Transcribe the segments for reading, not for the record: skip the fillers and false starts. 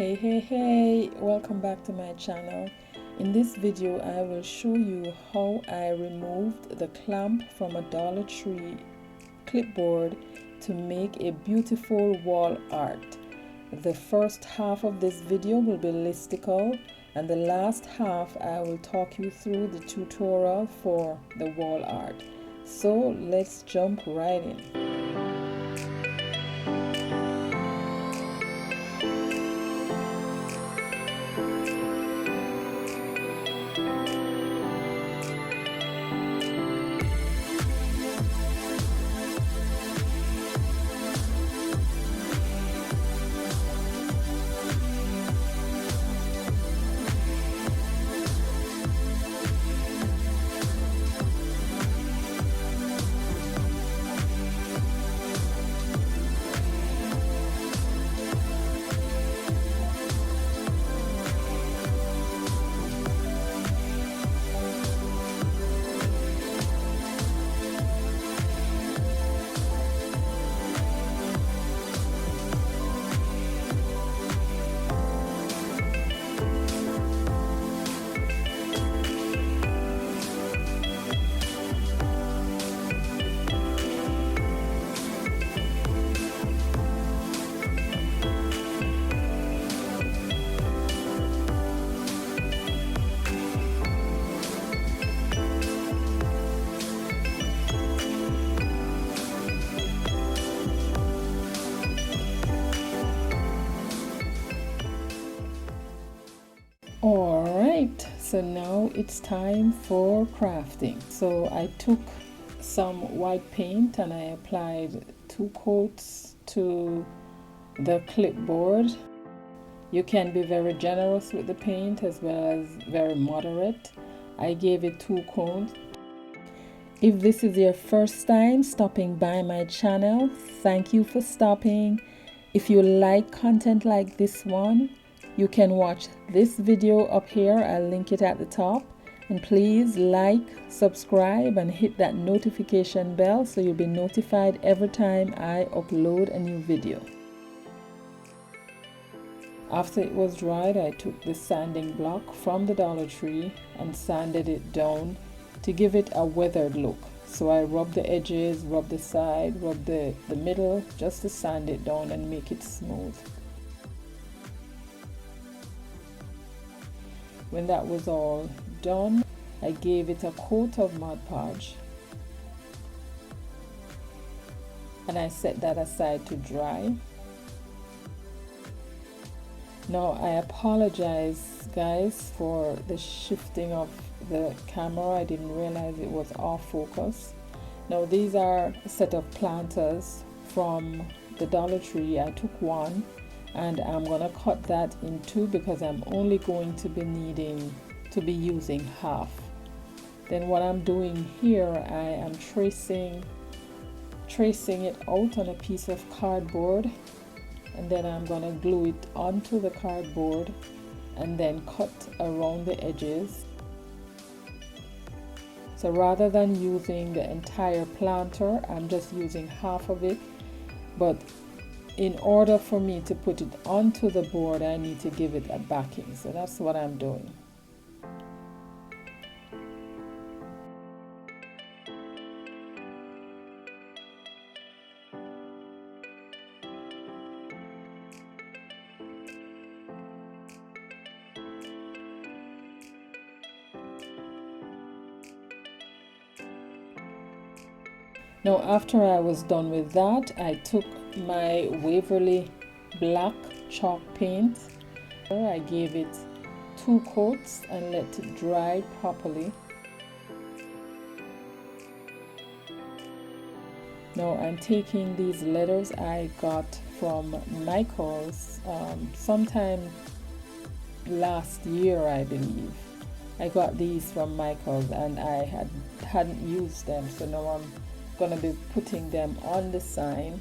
Hey, welcome back to my channel. In this video I will show you how I removed the clamp from a Dollar Tree clipboard to make a beautiful wall art. The first half of this video will be listicle, and the last half I will talk you through the tutorial for the wall art. So let's jump right in. Alright, so now it's time for crafting. So I took some white paint and I applied 2 coats to the clipboard. You can be very generous with the paint as well as very moderate. I gave it 2 coats. If this is your first time stopping by my channel, thank you for stopping. If you like content like this one, you can watch this video up here. I'll link it at the top. And please like, subscribe, and hit that notification bell so you'll be notified every time I upload a new video. After it was dried, I took the sanding block from the Dollar Tree and sanded it down to give it a weathered look. So I rubbed the edges, rubbed the side, rubbed the middle, just to sand it down and make it smooth. When that was all done, I gave it a coat of Mod Podge and I set that aside to dry. Now I apologize guys for the shifting of the camera. I didn't realize it was off focus. Now these are a set of planters from the Dollar Tree. I took one and I'm gonna cut that in 2 because I'm only going to be needing to be using half. Then what I'm doing here, I am tracing it out on a piece of cardboard, and then I'm gonna glue it onto the cardboard and then cut around the edges. So rather than using the entire planter, I'm just using half of it, but in order for me to put it onto the board, I need to give it a backing. So that's what I'm doing. Now after I was done with that, I took my Waverly black chalk paint. I gave it 2 coats and let it dry properly. Now I'm taking these letters I got from Michael's sometime last year, I believe. I got these from Michael's and I hadn't used them, so now I'm gonna be putting them on the sign.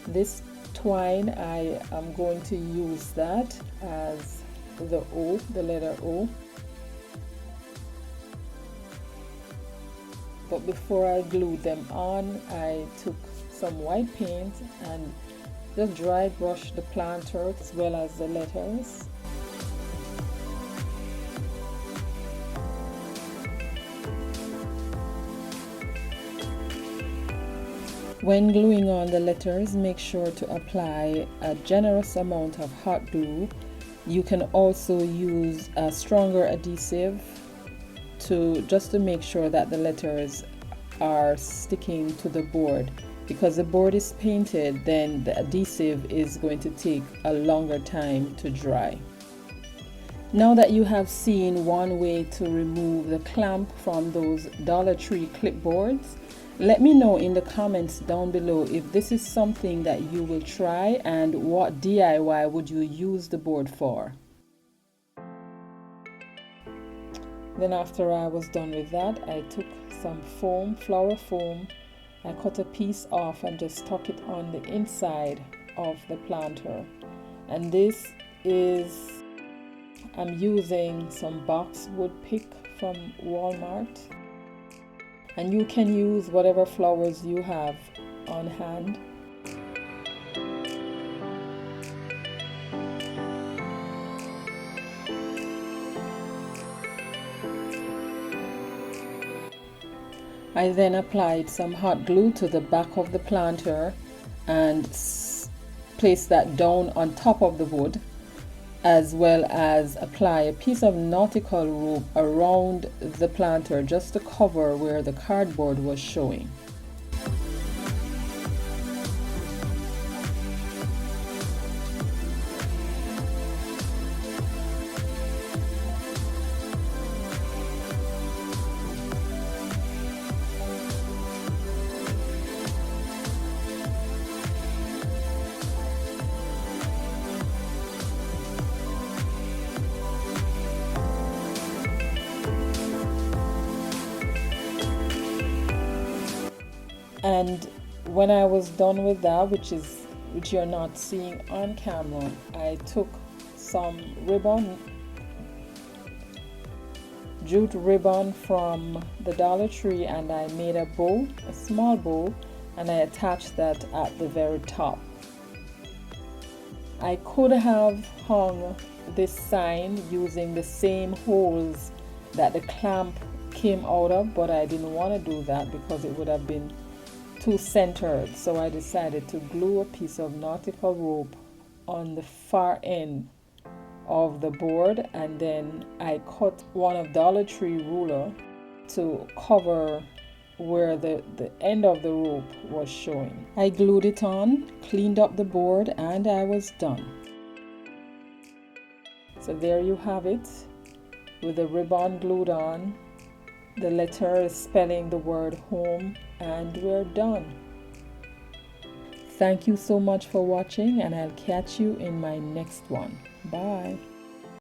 This twine, I am going to use that as the O, the letter O. But before I glued them on, I took some white paint and Just dry brush the planter as well as the letters. When gluing on the letters, make sure to apply a generous amount of hot glue. You can also use a stronger adhesive just to make sure that the letters are sticking to the board. Because the board is painted, then the adhesive is going to take a longer time to dry. Now that you have seen one way to remove the clamp from those Dollar Tree clipboards, let me know in the comments down below if this is something that you will try and what DIY would you use the board for. Then after I was done with that, I took some foam, flower foam. I cut a piece off and just stuck it on the inside of the planter. And this is, I'm using some Boxwood pick from Walmart. And you can use whatever flowers you have on hand. I then applied some hot glue to the back of the planter and placed that down on top of the wood, as well as apply a piece of nautical rope around the planter just to cover where the cardboard was showing. And when I was done with that, which you're not seeing on camera, I took some ribbon, jute ribbon from the Dollar Tree, and I made a bow, a small bow, and I attached that at the very top. I could have hung this sign using the same holes that the clamp came out of, but I didn't want to do that because it would have been too centered, so I decided to glue a piece of nautical rope on the far end of the board, and then I cut one of Dollar Tree ruler to cover where the end of the rope was showing. I glued it on, cleaned up the board, and I was done. So there you have it, with the ribbon glued on. The letter is spelling the word home, and we're done. Thank you so much for watching, and I'll catch you in my next one. Bye.